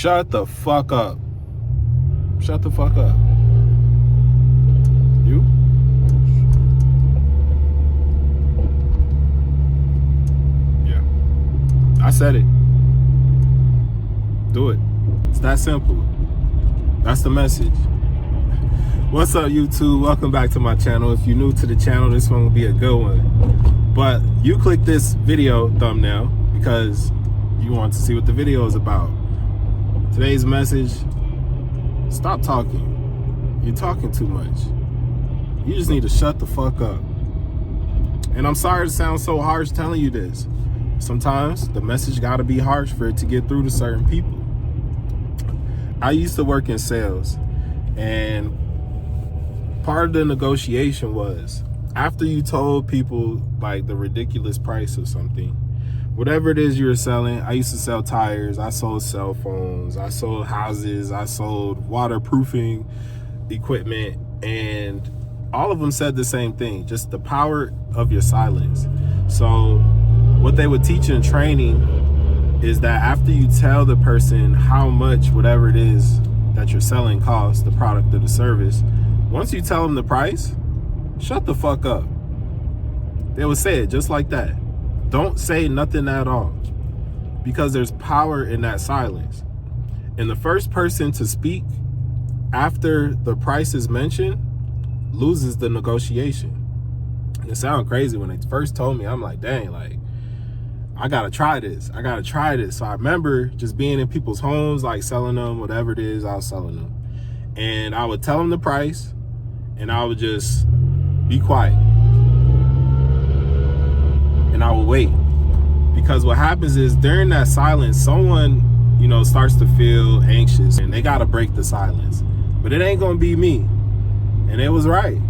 Shut the fuck up. Shut the fuck up. You? Yeah. I said it. Do it. It's that simple. That's the message. What's up, YouTube? Welcome back to my channel. If you're new to the channel, this one will be a good one. But you click this video thumbnail because you want to see what the video is about. Today's message: stop talking. You're talking too much. You just need to shut the fuck up. And I'm sorry to sound so harsh telling you this. Sometimes the message gotta be harsh for it to get through to certain people. I used to work in sales, and part of the negotiation was after you told people like the ridiculous price of something, whatever it is you were selling. I used to sell tires, I sold cell phones, I sold houses, I sold waterproofing equipment, and all of them said the same thing: just the power of your silence. So what they would teach in training is that after you tell the person how much whatever it is that you're selling costs, the product or the service, once you tell them the price, shut the fuck up. They would say it just like that. Don't say nothing at all, because there's power in that silence. And the first person to speak after the price is mentioned loses the negotiation. And it sounded crazy when they first told me. I'm like, dang, like, I gotta try this. I gotta try this. So I remember just being in people's homes, like selling them whatever it is I was selling them. And I would tell them the price, and I would just be quiet. And I will wait, because what happens is during that silence, someone, starts to feel anxious, and they got to break the silence. But it ain't going to be me. And it was right.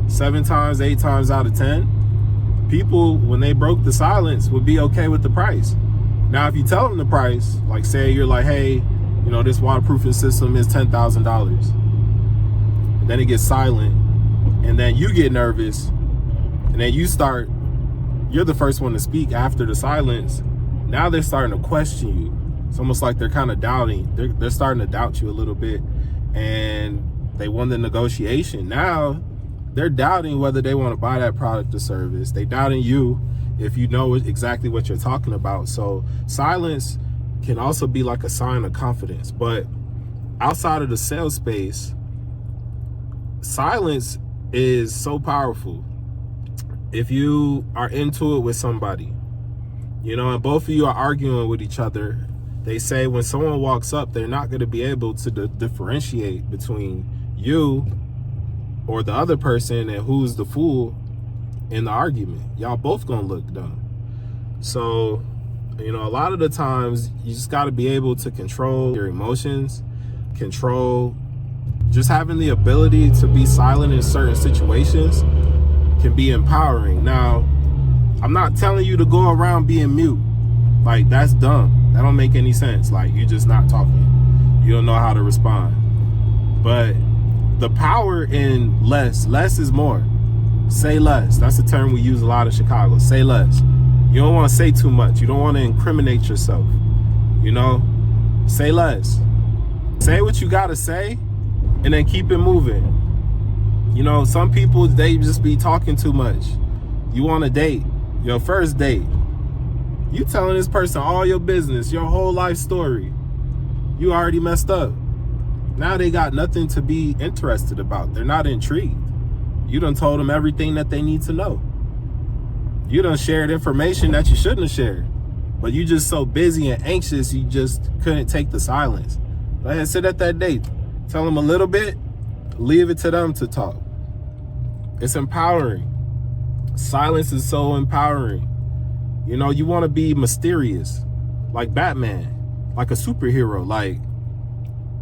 7 times, 8 times out of 10, people, when they broke the silence, would be okay with the price. Now, if you tell them the price, like say you're like, hey, this waterproofing system is $10,000. And then it gets silent, and then you get nervous, and then you're the first one to speak after the silence. Now they're starting to question you. It's almost like they're kind of doubting. They're starting to doubt you a little bit, and they won the negotiation. Now they're doubting whether they want to buy that product or service. They doubting you if you know exactly what you're talking about. So silence can also be like a sign of confidence. But outside of the sales space, silence is so powerful. If you are into it with somebody, and both of you are arguing with each other, they say when someone walks up, they're not going to be able to differentiate between you or the other person and who's the fool in the argument. Y'all both gonna look dumb. So, a lot of the times you just got to be able to control your emotions, control just having the ability to be silent in certain situations can be empowering. Now, I'm not telling you to go around being mute. Like, that's dumb. That don't make any sense. Like, you're just not talking. You don't know how to respond. But the power in less is more. Say less. That's a term we use a lot in Chicago. Say less. You don't want to say too much. You don't want to incriminate yourself. Say less. Say what you got to say, and then keep it moving. Some people, they just be talking too much. You want a date, your first date. You telling this person all your business, your whole life story. You already messed up. Now they got nothing to be interested about. They're not intrigued. You done told them everything that they need to know. You done shared information that you shouldn't have shared. But you just so busy and anxious, you just couldn't take the silence. Go ahead, sit at that date. Tell them a little bit, leave it to them to talk. It's empowering. Silence is so empowering. You want to be mysterious, like Batman, like a superhero. Like,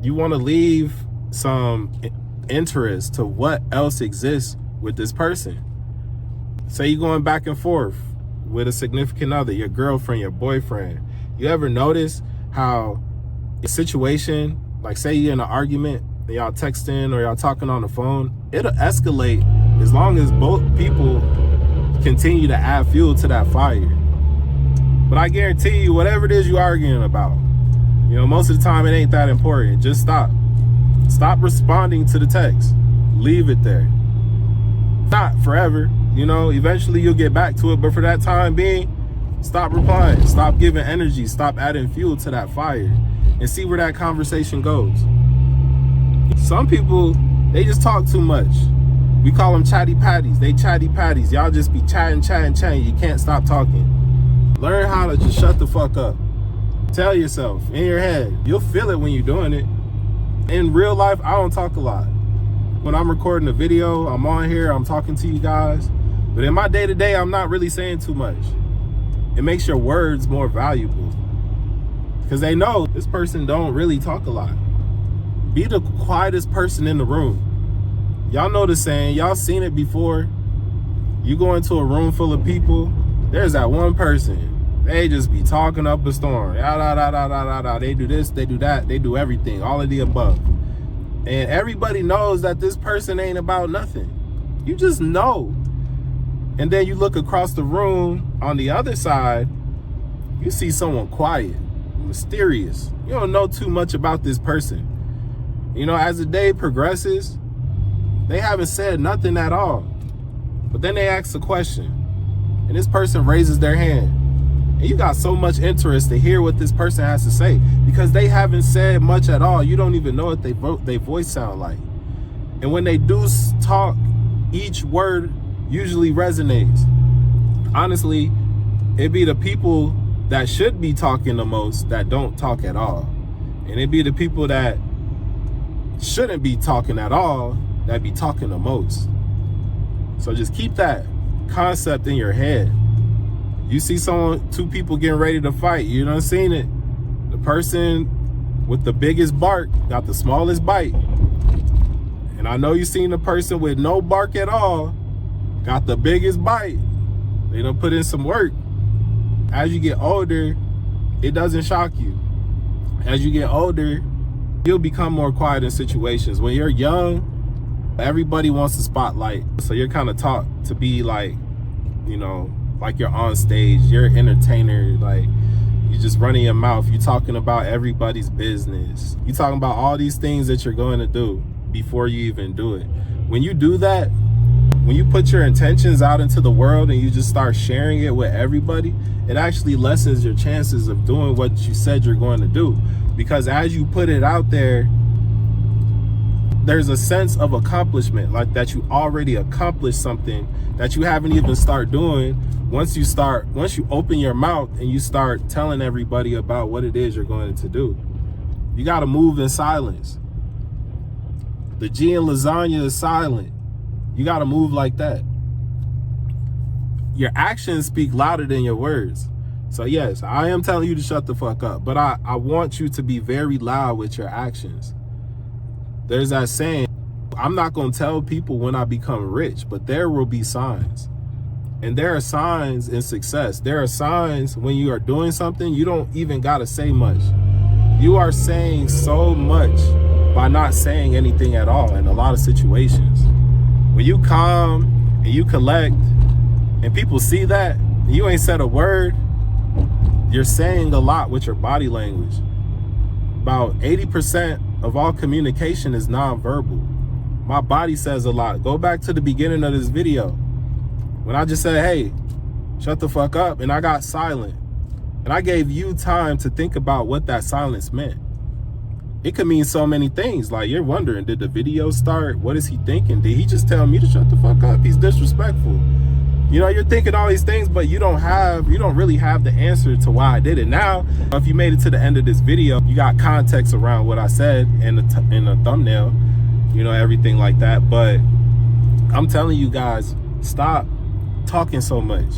you want to leave some interest to what else exists with this person. Say you're going back and forth with a significant other, your girlfriend, your boyfriend. You ever notice how a situation, like say you're in an argument, and y'all texting or y'all talking on the phone, it'll escalate as long as both people continue to add fuel to that fire. But I guarantee you, whatever it is you're arguing about, You know, most of the time it ain't that important. Just stop. Stop responding to the text. Leave it there. Not forever. You know, eventually you'll get back to it. But for that time being, stop replying. Stop giving energy. Stop adding fuel to that fire. And see where that conversation goes. Some people, they just talk too much. We call them chatty patties. They chatty patties. Y'all just be chatting. You can't stop talking. Learn how to just shut the fuck up. Tell yourself in your head. You'll feel it when you're doing it. In real life, I don't talk a lot. When I'm recording a video, I'm on here, I'm talking to you guys. But in my day-to-day, I'm not really saying too much. It makes your words more valuable. Because they know this person don't really talk a lot. Be the quietest person in the room. Y'all know the saying, y'all seen it before. You go into a room full of people, there's that one person. They just be talking up a storm. They do this, they do that, they do everything, all of the above. And everybody knows that this person ain't about nothing. You just know. And then you look across the room on the other side, you see someone quiet, mysterious. You don't know too much about this person. You know, as the day progresses, they haven't said nothing at all. But then they ask a question, and this person raises their hand. And you got so much interest to hear what this person has to say because they haven't said much at all. You don't even know what they voice sound like. And when they do talk, each word usually resonates. Honestly, it'd be the people that should be talking the most that don't talk at all. And it'd be the people that shouldn't be talking at all that be talking the most. So just keep that concept in your head. You see two people getting ready to fight, you done seen it. The person with the biggest bark got the smallest bite. And I know you seen the person with no bark at all got the biggest bite. They done put in some work. As you get older, it doesn't shock you. As you get older, you'll become more quiet in situations. When you're young, everybody wants the spotlight. So you're kind of taught to be like, you know, like you're on stage, you're an entertainer, like you just running your mouth, you talking about everybody's business. You talking about all these things that you're going to do before you even do it. When you do that, when you put your intentions out into the world and you just start sharing it with everybody, it actually lessens your chances of doing what you said you're going to do. Because as you put it out there, there's a sense of accomplishment, like that you already accomplished something that you haven't even started doing. Once you open your mouth and you start telling everybody about what it is you're going to do, you got to move in silence. The G in lasagna is silent. You got to move like that. Your actions speak louder than your words. So yes, I am telling you to shut the fuck up, but I want you to be very loud with your actions. There's that saying, I'm not going to tell people when I become rich, but there will be signs. And there are signs in success. There are signs when you are doing something, you don't even got to say much. You are saying so much by not saying anything at all in a lot of situations. When you calm and you collect and people see that and you ain't said a word, you're saying a lot with your body language. About 80% of all communication is nonverbal. My body says a lot. Go back to the beginning of this video when I just said, hey, shut the fuck up, and I got silent. And I gave you time to think about what that silence meant. It could mean so many things. Like, you're wondering, did the video start? What is he thinking? Did he just tell me to shut the fuck up? He's disrespectful. You know, you're thinking all these things, but you don't really have the answer to why I did it. Now, if you made it to the end of this video, you got context around what I said in the thumbnail, you know, everything like that. But I'm telling you guys, stop talking so much.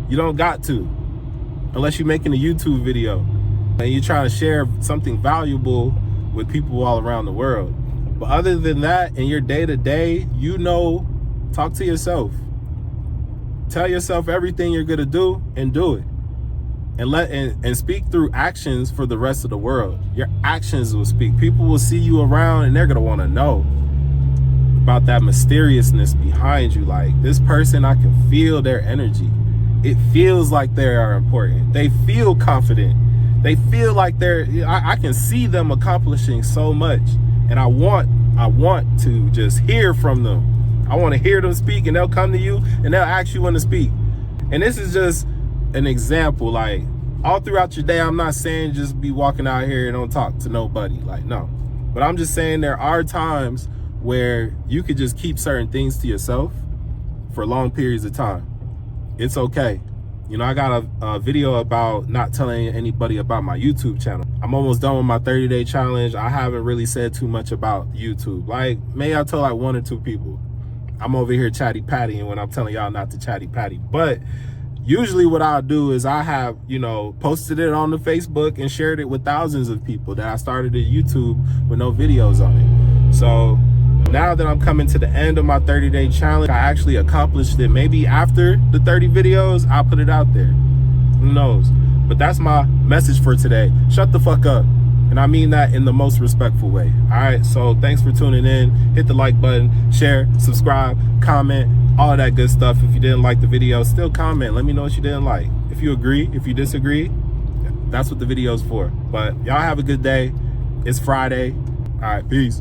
You don't got to, unless you're making a YouTube video and you're trying to share something valuable with people all around the world. But other than that, in your day-to-day, you know, talk to yourself. Tell yourself everything you're gonna do and do it. And speak through actions for the rest of the world. Your actions will speak. People will see you around and they're gonna wanna know about that mysteriousness behind you. Like, this person, I can feel their energy. It feels like they are important. They feel confident. They feel like I can see them accomplishing so much, and I want to just hear from them. I want to hear them speak, and they'll come to you and they'll ask you when to speak. And this is just an example. Like, all throughout your day, I'm not saying just be walking out here and don't talk to nobody. Like, no. But I'm just saying there are times where you could just keep certain things to yourself for long periods of time. It's okay. You know, I got a video about not telling anybody about my YouTube channel. I'm almost done with my 30-day challenge. I haven't really said too much about YouTube. Like, maybe I told like 1 or 2 people. I'm over here chatty pattying when I'm telling y'all not to chatty patty. But usually what I'll do is I have, you know, posted it on the Facebook and shared it with thousands of people that I started at YouTube with no videos on it. So now that I'm coming to the end of my 30-day challenge, I actually accomplished it. Maybe after the 30 videos, I'll put it out there. Who knows? But that's my message for today. Shut the fuck up. And I mean that in the most respectful way. All right, so thanks for tuning in. Hit the like button, share, subscribe, comment, all of that good stuff. If you didn't like the video, still comment. Let me know what you didn't like. If you agree, if you disagree, that's what the video is for. But y'all have a good day. It's Friday. All right, peace.